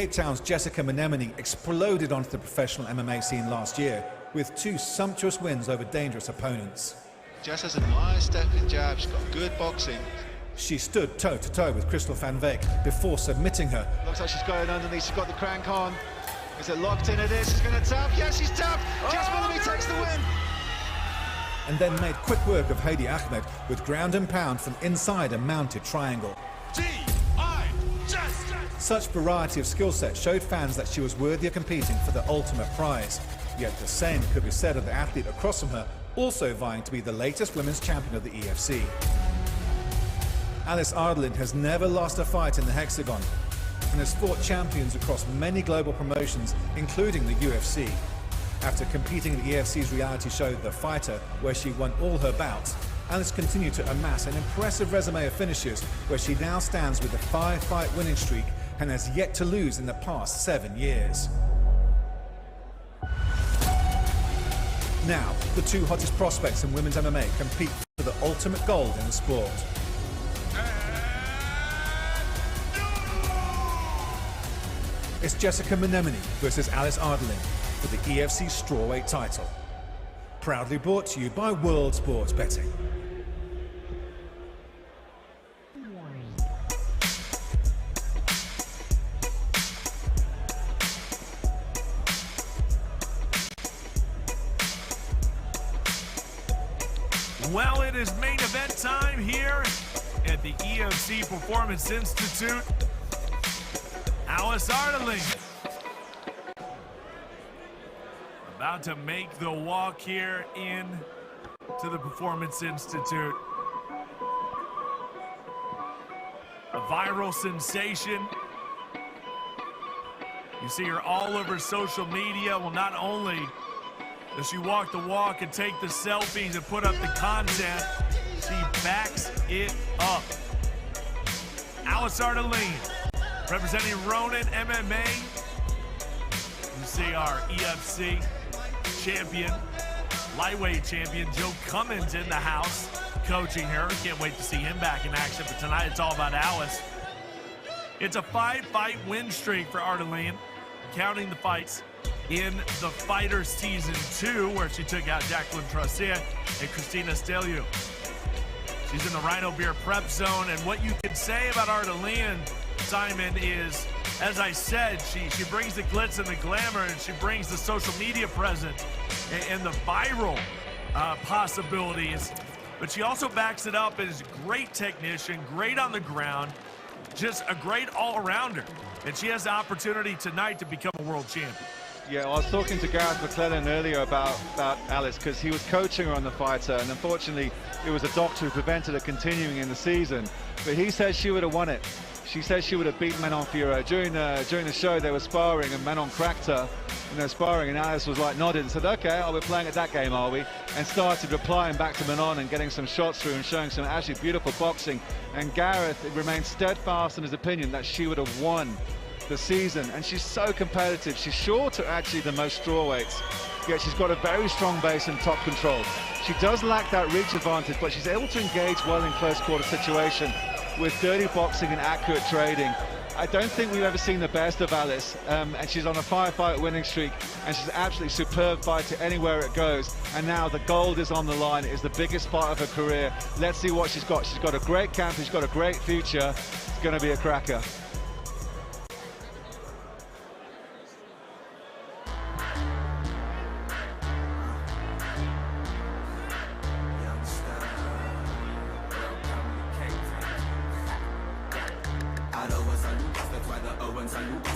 Cape Town's Jessica Mouneimne exploded onto the professional MMA scene last year with 2 sumptuous wins over dangerous opponents. Jess has a nice stepping jab, she's got good boxing. She stood toe-to-toe with Crystal van Veek before submitting her. Looks like she's going underneath, she's got the crank on. Is it locked in? It is, she's going to tap. Yes, she's tapped. Jess Mouneimne takes the win. And then made quick work of Heidi Ahmed with ground and pound from inside a mounted triangle. Such variety of skill sets showed fans that she was worthy of competing for the ultimate prize. Yet the same could be said of the athlete across from her, also vying to be the latest women's champion of the EFC. Alice Ardelean has never lost a fight in the Hexagon and has fought champions across many global promotions, including the UFC. After competing in the EFC's reality show The Fighter, where she won all her bouts, Alice continued to amass an impressive resume of finishes, where she now stands with a 5-fight winning streak and has yet to lose in the past 7 years. Now, the 2 hottest prospects in women's MMA compete for the ultimate gold in the sport. It's Jessica Mouneimne versus Alice Ardelean for the EFC strawweight title. Proudly brought to you by World Sports Betting. Well, it is main event time here at the EFC Performance Institute. Alice Ardelean about to make the walk here in to the Performance Institute. A viral sensation. You see her all over social media. Well, not only does she walk the walk and take the selfies and put up the content, she backs it up. Alice Ardelean, representing Ronin MMA. You see our EFC champion, lightweight champion, Joe Cummins in the house, coaching her. Can't wait to see him back in action, but tonight it's all about Alice. It's a 5-fight win streak for Ardelean, counting the fights in the Fighter Season 2, where she took out Jacqueline Tracey and Christina Steliou. She's in the Rhino Beer prep zone, and what you can say about Ardelean, Simon, is, as I said, she brings the glitz and the glamour, and she brings the social media presence and the viral possibilities, but she also backs it up as a great technician, great on the ground, just a great all-arounder, and she has the opportunity tonight to become a world champion. Yeah, well, I was talking to Gareth McClellan earlier about Alice, because he was coaching her on The Fighter, and unfortunately it was a doctor who prevented her continuing in the season, but he said she would have won it. She said she would have beat Manon Fiorot. During the show they were sparring, and Manon cracked her in their sparring, and Alice was like nodded and said, okay, we're playing at that game, are we? And started replying back to Manon and getting some shots through and showing some actually beautiful boxing. And Gareth remained steadfast in his opinion that she would have won the season, and she's so competitive. She's short to actually the most strawweights, yet she's got a very strong base and top control. She does lack that reach advantage, but she's able to engage well in close quarter situation with dirty boxing and accurate trading. I don't think we've ever seen the best of Alice, and she's on a 5-fight winning streak, and she's absolutely superb fighter anywhere it goes. And now the gold is on the line. It is the biggest fight of her career. Let's see what she's got. She's got a great camp, she's got a great future. It's going to be a cracker.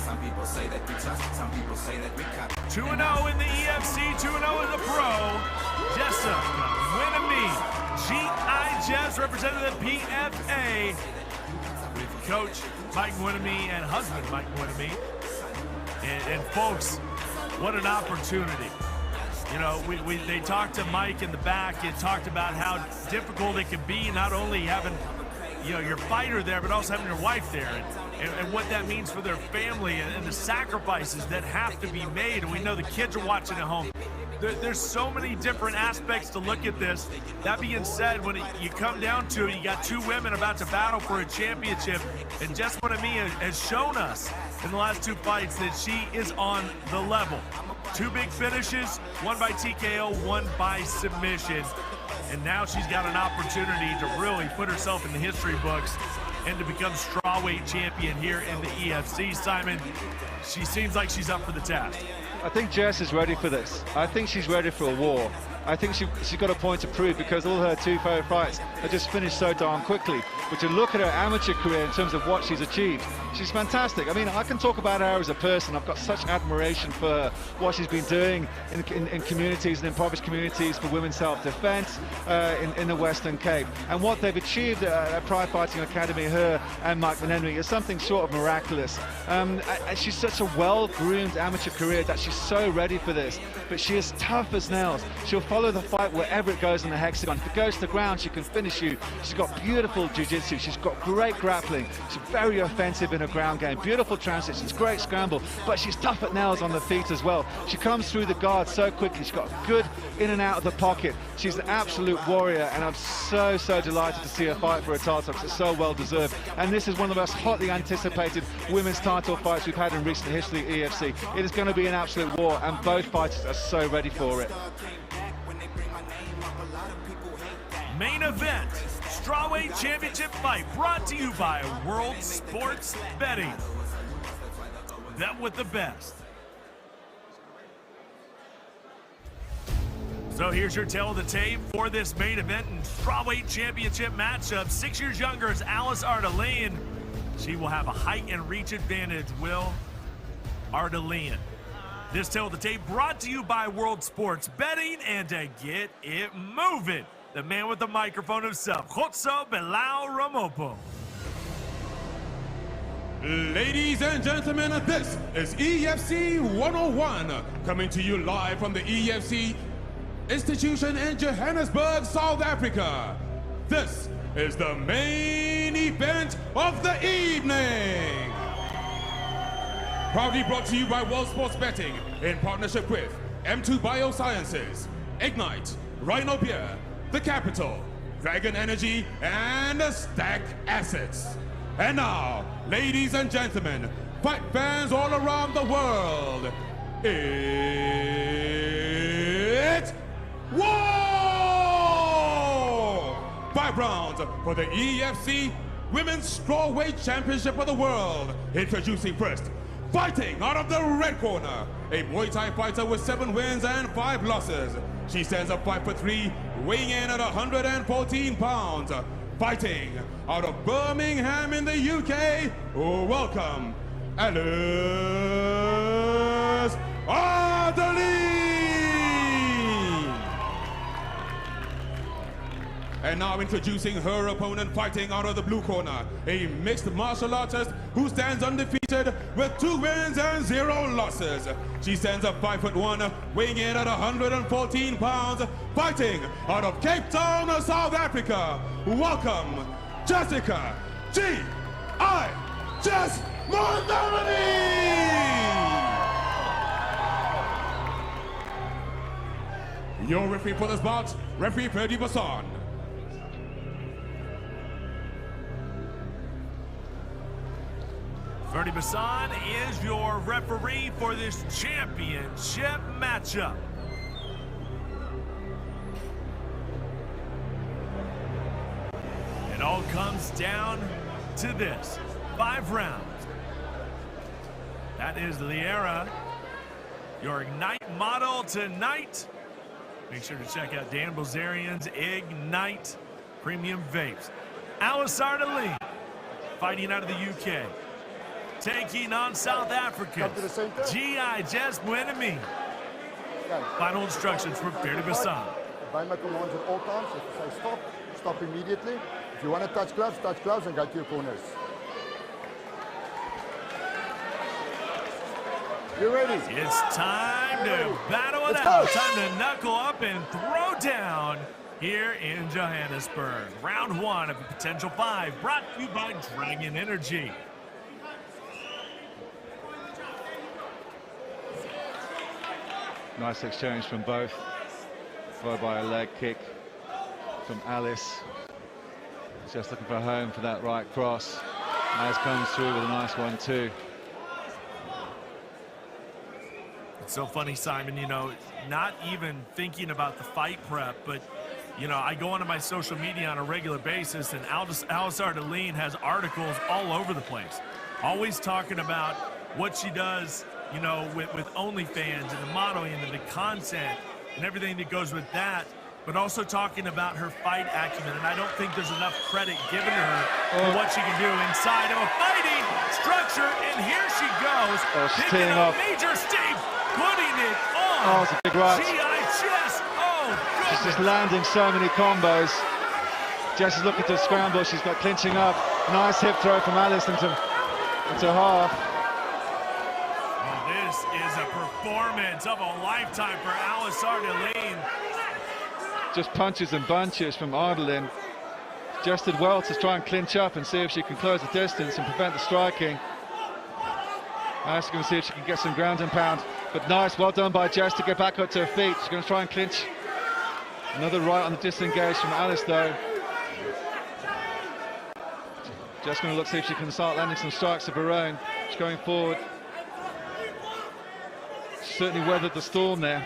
Some people say that we trust, some people say that we cap. 2-0 in the EFC, 2-0 in the pro. Jessica Mouneimne, G.I. Jess, representing the PFA, with Coach Mike Mouneimne and husband Mike Mouneimne. And folks, what an opportunity. You know, they talked to Mike in the back and talked about how difficult it can be, not only having, you know, your fighter there, but also having your wife there, and what that means for their family, and the sacrifices that have to be made. And we know the kids are watching at home. There's so many different aspects to look at this. That being said, when you come down to it, you got 2 women about to battle for a championship, and Jess Mouneimne has shown us in the last 2 fights that she is on the level. 2 big finishes, one by TKO, one by submission. And now she's got an opportunity to really put herself in the history books and to become strawweight champion here in the EFC. Simon, she seems like she's up for the task. I think Jess is ready for this. I think she's ready for a war. I think she's got a point to prove because all her 2 fights are just finished so darn quickly. But to look at her amateur career in terms of what she's achieved, she's fantastic. I mean, I can talk about her as a person. I've got such admiration for what she's been doing in communities and impoverished communities for women's self-defense in the Western Cape. And what they've achieved at Pride Fighting Academy, her and Mike Mouneimne, is something short of miraculous. She's such a well-groomed amateur career that she's so ready for this. But she is tough as nails. She'll follow the fight wherever it goes in the hexagon. If it goes to the ground, she can finish you. She's got beautiful jiu-jitsu. She's got great grappling. She's very offensive in her ground game. Beautiful transitions, great scramble. But she's tough at nails on the feet as well. She comes through the guard so quickly. She's got good in and out of the pocket. She's an absolute warrior, and I'm so delighted to see her fight for a title. It's so well deserved. And this is one of the most hotly anticipated women's title fights we've had in recent history at EFC. It is going to be an absolute war, and both fighters are so ready for it. Main event, strawweight championship fight brought to you by World Sports Betting. Bet with the best. So here's your tail of the tape for this main event and strawweight championship matchup. 6 years younger is Ardelean. She will have a height and reach advantage, will Ardelean. This tail of the tape brought to you by World Sports Betting, and to get it moving, the man with the microphone himself, Khotso Belao Ramopo. Ladies and gentlemen, this is EFC 101, coming to you live from the EFC institution in Johannesburg, South Africa. This is the main event of the evening. Proudly brought to you by World Sports Betting in partnership with M2 Biosciences, Ignite, Rhino Beer, The Capital, Dragon Energy, and Stack Assets. And now, ladies and gentlemen, fight fans all around the world, it's war! 5 rounds for the EFC Women's Strawweight Championship of the World. Introducing first, fighting out of the red corner, a Muay Thai fighter with 7 wins and 5 losses. She stands up 5'3", weighing in at 114 pounds. Fighting out of Birmingham in the UK, welcome, Alice Ardelean! And now introducing her opponent, fighting out of the blue corner, a mixed martial artist who stands undefeated with 2 wins and 0 losses. She stands up 5'1", weighing in at 114 pounds, fighting out of Cape Town, South Africa. Welcome, Jessica G.I. Jess Mouneimne! Your referee for this bout, referee Ferdy Bassan. Ferdy Bassan is your referee for this championship matchup. It all comes down to this. 5 rounds. That is Liera, your Ignite model tonight. Make sure to check out Dan Bilzerian's Ignite Premium Vapes. Alice Ardelean, fighting out of the UK. Taking on South Africa, G.I. Jess Mouneimne. Final instructions from Ferdy Bassan. Obey my commands at all times. If I say stop, stop immediately. If you want to touch gloves and go to your corners. You ready? It's time to battle it out. Time to knuckle up and throw down here in Johannesburg. Round 1 of a potential 5, brought to you by Dragon Energy. Nice exchange from both, followed by a leg kick from Alice. Just looking for home for that right cross. Alice comes through with a nice one too. It's so funny, Simon, you know, not even thinking about the fight prep, but, you know, I go onto my social media on a regular basis, and Alice Ardelean has articles all over the place, always talking about what she does, you know, with OnlyFans and the modeling and the content and everything that goes with that, but also talking about her fight acumen. And I don't think there's enough credit given to her for what she can do inside of a fighting structure. And here she goes, picking up Major Steve, putting it on. Oh, it's a big right. GI chest. Oh, goodness. She's just landing so many combos. Jess is looking to scramble. She's got clinching up. Nice hip throw from Alice into half. Well, this is a performance of a lifetime for Alice Ardelean. Just punches and bunches from Ardelean. Jess did well to try and clinch up and see if she can close the distance and prevent the striking. Alice is going to see if she can get some ground and pound. But nice, well done by Jess to get back up to her feet. She's going to try and clinch. Another right on the disengage from Alice, though. Jess going to look, see if she can start landing some strikes of her own. She's going forward. She certainly weathered the storm there.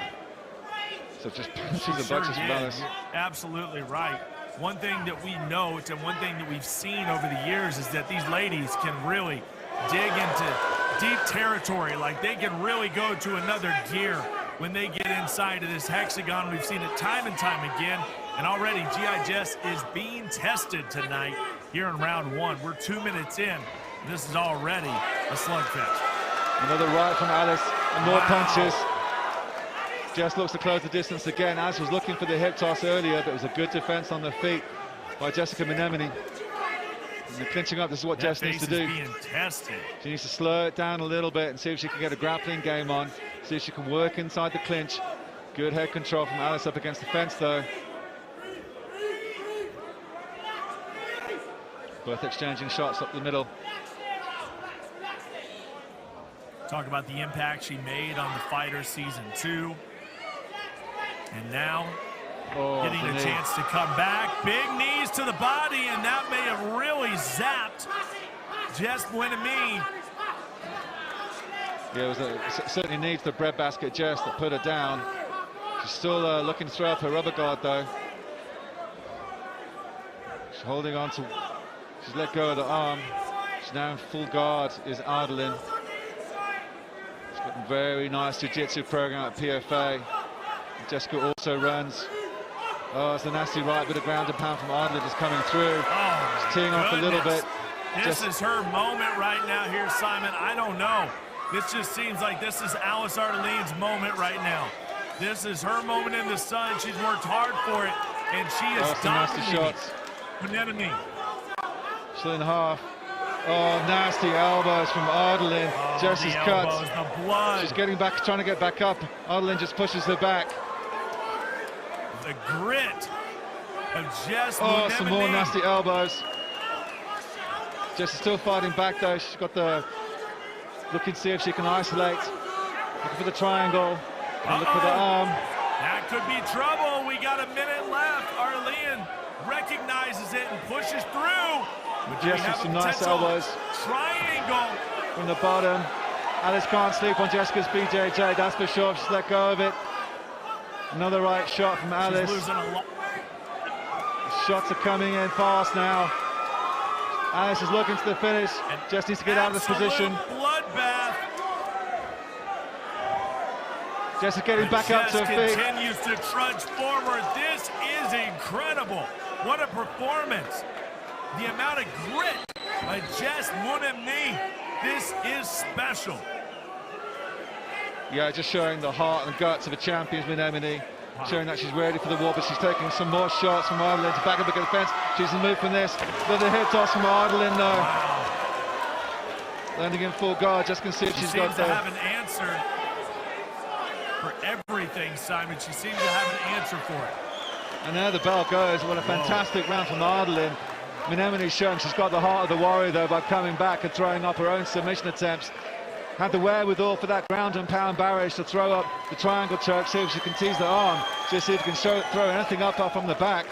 So just punches and bunches from Alice. You're absolutely right. One thing that we note and one thing that we've seen over the years is that these ladies can really dig into deep territory. Like, they can really go to another gear when they get inside of this hexagon. We've seen it time and time again. And already GI Jess is being tested tonight here in round one. We're 2 minutes in. This is already a slugfest. Another right from Alice and more punches. Jess looks to close the distance again. Alice was looking for the hip toss earlier, but it was a good defense on the feet by Jessica Mouneimne. And the clinching up, this is what Jess needs to do. Being tested. She needs to slow it down a little bit and see if she can get a grappling game on, see if she can work inside the clinch. Good head control from Alice up against the fence, though. Both exchanging shots up the middle. Talk about the impact she made on the Fighter Season 2. And now, getting a chance to come back. Big knees to the body, and that may have really zapped Jess Mouneimne. Yeah, it certainly needs the breadbasket Jess that put her down. She's still looking to throw up her rubber guard, though. She's holding on to... She's let go of the arm. She's now in full guard, is Ardelean. She's got a very nice jiu-jitsu program at PFA. Jessica also runs. Oh, it's a nasty right, bit of ground and pound from Ardelean is coming through. Oh, she's teeing off a little bit. This is her moment right now here, Simon. I don't know. This just seems like this is Alice Ardelean's moment right now. This is her moment in the sun. She's worked hard for it, and she is dominating. Mouneimne. Still in half. Oh, nasty elbows from Ardelean. Oh, Jess's cuts. The blood. She's getting back, trying to get back up. Ardelean just pushes her back. The grit of Jess Mouneimne. Some more Mouneimne. nasty elbows. Jess is still fighting back, though. She's got the... Looking to see if she can isolate. Looking for the triangle. And look for the arm. That could be trouble. We got a minute left. Ardelean recognizes it and pushes through. Jess with some nice elbows. Triangle. From the bottom. Alice can't sleep on Jessica's BJJ, that's for sure. She's let go of it. Another right shot from Alice. She's losing a lot. Shots are coming in fast now. Alice is looking to the finish. Jess needs to get out of this position. Bloodbath. Jess is getting back up to her feet. Continues to trudge forward. This is incredible. What a performance. The amount of grit by Jess Mouneimne. This is special. Yeah, just showing the heart and guts of a champion, Mouneimne. Showing that she's ready for the war, but she's taking some more shots from Ardelean to back up against the fence. She's moved from this. Another hip toss from Ardelean, though. Wow. Landing in full guard. Just can see if she's got to have an answer for everything, Simon. She seems to have an answer for it. And there the bell goes. What a fantastic round from Ardelean. Mouneimne's showing she's got the heart of the warrior, though, by coming back and throwing up her own submission attempts. Had the wherewithal for that ground and pound barrage to throw up the triangle choke, see if she can tease the arm, just see if she can throw anything up from the back.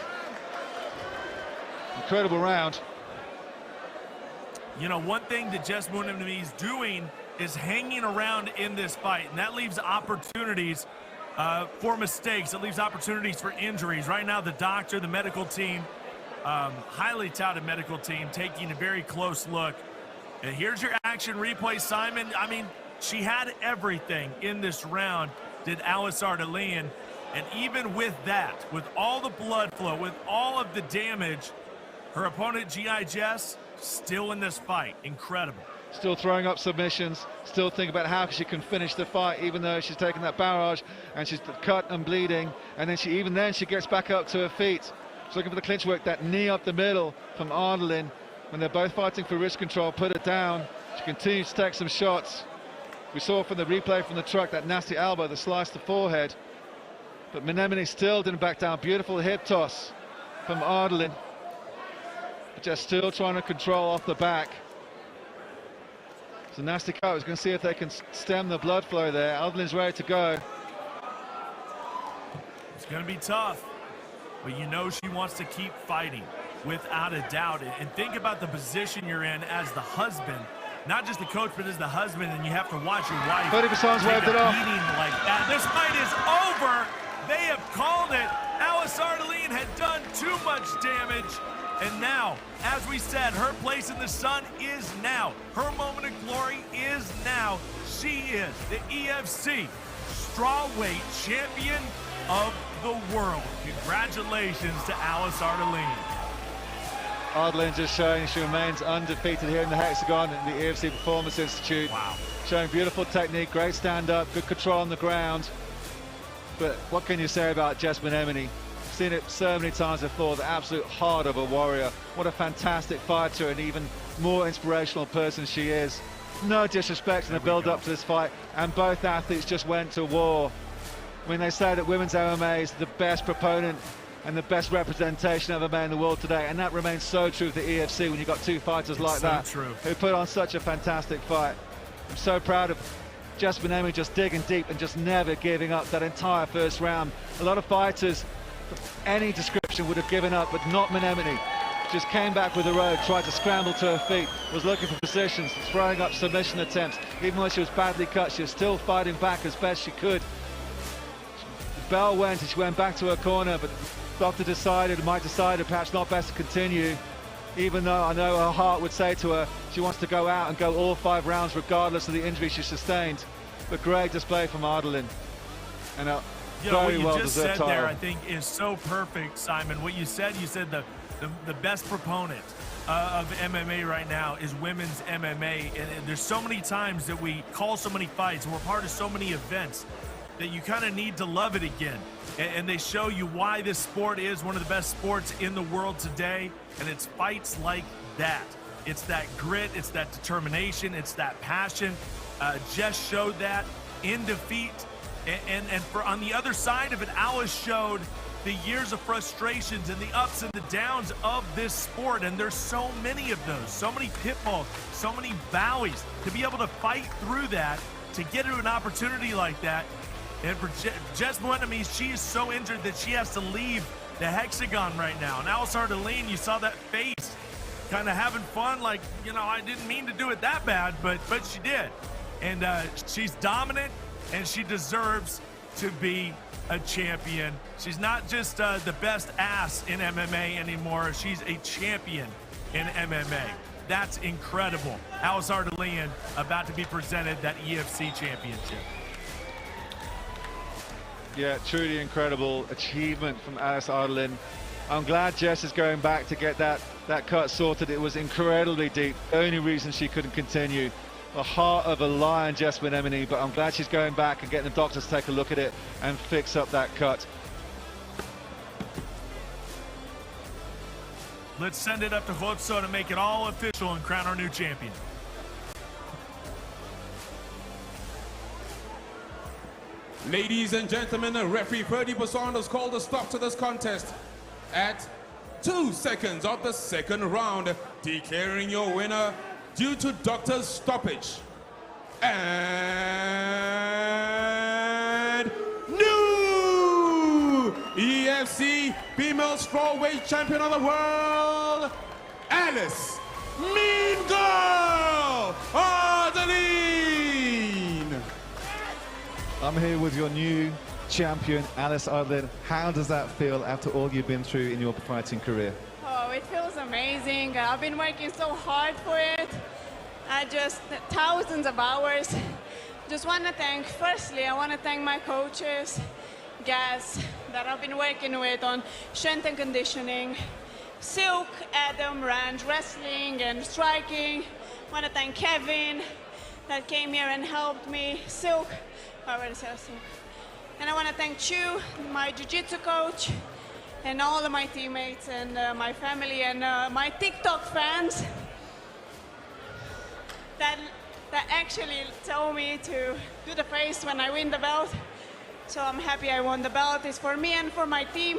Incredible round. You know, one thing that Jess Mouneimne is doing is hanging around in this fight, and that leaves opportunities for mistakes. It leaves opportunities for injuries. Right now, the doctor, the medical team, highly touted medical team, taking a very close look. And here's your action replay, Simon. I mean, she had everything in this round, did Alice Ardelean. And even with that, with all the blood flow, with all of the damage, her opponent, G.I. Jess, still in this fight. Incredible. Still throwing up submissions, still thinking about how she can finish the fight, even though she's taken that barrage and she's cut and bleeding. And then she gets back up to her feet. She's looking for the clinch work, that knee up the middle from Ardelean. When they're both fighting for wrist control, put it down. She continues to take some shots. We saw from the replay from the truck that nasty elbow that sliced the forehead. But Mouneimne still didn't back down. Beautiful hip toss from Ardelean. Just still trying to control off the back. It's a nasty cut. I was going to see if they can stem the blood flow there. Ardelean's ready to go. It's going to be tough, but you know she wants to keep fighting, without a doubt. And think about the position you're in as the husband, not just the coach, but as the husband, and you have to watch your wife. 30% waved it off. Like that. This fight is over. They have called it. Alice Ardelean had done too much damage. And now, as we said, her place in the sun is now. Her moment of glory is now. She is the EFC strawweight champion of the world. Congratulations to Alice Ardelean. Ardelean just showing she remains undefeated here in the Hexagon in the EFC Performance Institute. Wow. Showing beautiful technique, great stand-up, good control on the ground. But what can you say about Jess Mouneimne? Seen it so many times before, the absolute heart of a warrior. What a fantastic fighter and even more inspirational person she is. No disrespect in the build-up to this fight, and both athletes just went to war. I mean, they say that women's MMA is the best proponent and the best representation of MMA in the world today, and that remains so true of the EFC when you've got two fighters like that who put on such a fantastic fight. I'm so proud of Jess Mouneimne just digging deep and just never giving up that entire first round. A lot of fighters of any description would have given up, but not Mouneimne. Just came back with the road, tried to scramble to her feet, was looking for positions, throwing up submission attempts. Even when she was badly cut, she was still fighting back as best she could. The bell went and she went back to her corner, but the doctor might decide perhaps not best to continue, even though I know her heart would say to her she wants to go out and go all 5 rounds regardless of the injury she sustained. But great display from Ardelean. And you know, what you well just said title. there, I think, is so perfect, Simon. What you said the best proponent of MMA right now is women's MMA. And there's so many times that we call so many fights and we're part of so many events that you kind of need to love it again. And they show you why this sport is one of the best sports in the world today. And it's fights like that. It's that grit, it's that determination, it's that passion. Jess showed that in defeat. And for on the other side of it, Alice showed the years of frustrations and the ups and the downs of this sport. And there's so many of those, so many pitfalls, so many valleys. To be able to fight through that, to get to an opportunity like that. And for Jess Mouneimne, she is so injured that she has to leave the Hexagon right now. And Alice Ardelean, you saw that face, kind of having fun, like, you know, I didn't mean to do it that bad, but she did. And she's dominant, and she deserves to be a champion. She's not just the best ass in MMA anymore. She's a champion in MMA. That's incredible. Alice Ardelean about to be presented that EFC championship. Yeah, truly incredible achievement from Alice Ardelean. I'm glad Jess is going back to get that cut sorted. It was incredibly deep. The only reason she couldn't continue. The heart of a lion, Jess Mouneimne, but I'm glad she's going back and getting the doctors to take a look at it and fix up that cut. Let's send it up to Hotso to make it all official and crown our new champion. Ladies and gentlemen, the referee Ferdy Basson has called a stop to this contest at 2 seconds of the second round, declaring your winner due to doctor's stoppage. And new EFC female strawweight champion of the world, Alice Mean Girl Ardelean. I'm here with your new champion, Alice Ardelean. How does that feel after all you've been through in your fighting career? Oh, it feels amazing. I've been working so hard for it. Thousands of hours. Just want to thank, firstly, I want to thank my coaches, guys that I've been working with on strength and conditioning, Silk, Adam, Ranch, wrestling and striking. I want to thank Kevin that came here and helped me. Silk, I already said Silk. And I want to thank Chu, my jiu-jitsu coach, and all of my teammates and my family and my TikTok fans that actually told me to do the face when I win the belt. So I'm happy I won the belt. It's for me and for my team.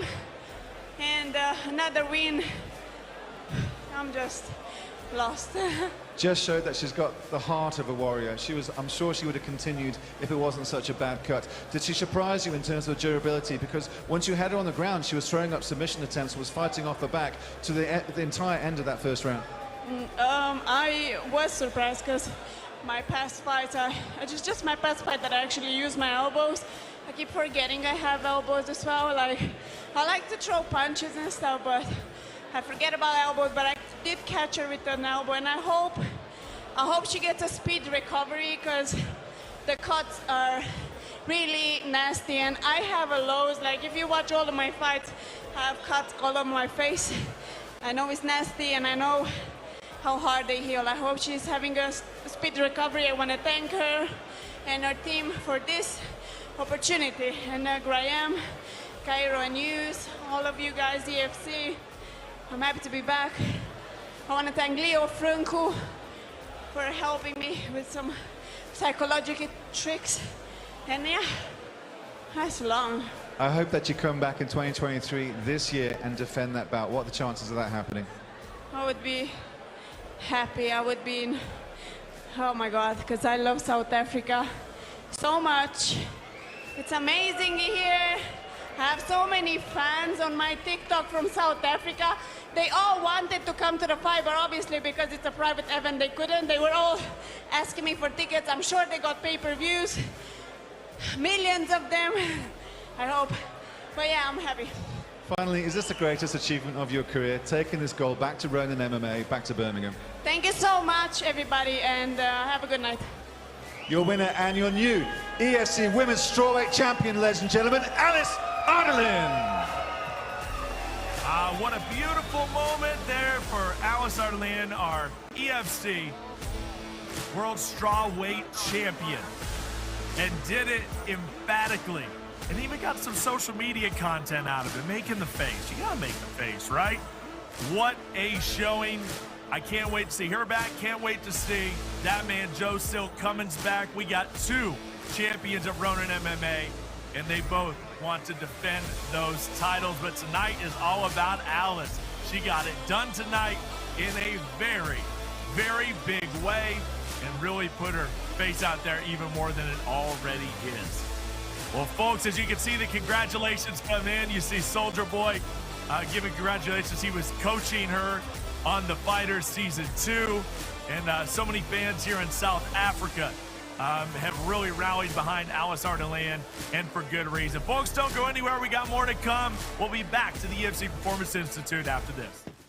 And another win, I'm just lost. Just showed that she's got the heart of a warrior. I'm sure she would have continued if it wasn't such a bad cut. Did she surprise you in terms of durability? Because once you had her on the ground, she was throwing up submission attempts, was fighting off the back to the entire end of that first round. I was surprised because my past fights, just my past fight that I actually use my elbows. I keep forgetting I have elbows as well. Like, I like to throw punches and stuff, but I forget about elbows. But I did catch her with an elbow, and I hope she gets a speed recovery because the cuts are really nasty, and I have a lows. Like, if you watch all of my fights, I have cuts all over my face. I know it's nasty, and I know how hard they heal. I hope she's having a speed recovery. I want to thank her and her team for this opportunity. And Graham, Cairo and Hughes, all of you guys, EFC, I'm happy to be back. I want to thank Leo Frunku for helping me with some psychological tricks. And yeah, that's long. I hope that you come back in 2023 this year and defend that bout. What are the chances of that happening? I would be happy. I would be in, oh my God, because I love South Africa so much. It's amazing here. I have so many fans on my TikTok from South Africa. They all wanted to come to the fight, but obviously because it's a private event, they couldn't. They were all asking me for tickets. I'm sure they got pay-per-views, millions of them, I hope. But yeah, I'm happy. Finally, is this the greatest achievement of your career, taking this gold back to Ronin MMA, back to Birmingham? Thank you so much, everybody, and have a good night. Your winner and your new EFC Women's Strawweight Champion, ladies and gentlemen, Alice Ardelean. What a beautiful moment there for Alice Ardelean, our EFC World Strawweight Champion, and did it emphatically. And even got some social media content out of it, making the face. You gotta make the face, right? What a showing. I can't wait to see her back. Can't wait to see that man, Joe Silk, Cummins back. We got two champions of Ronin MMA, and they both want to defend those titles. But tonight is all about Alice. She got it done tonight in a very, very big way and really put her face out there even more than it already is. Well, folks, as you can see, the congratulations come in. You see Soldier Boy giving congratulations. He was coaching her on The Fighter Season 2. And so many fans here in South Africa have really rallied behind Alice Ardelean, and for good reason. Folks, don't go anywhere. We got more to come. We'll be back to the UFC Performance Institute after this.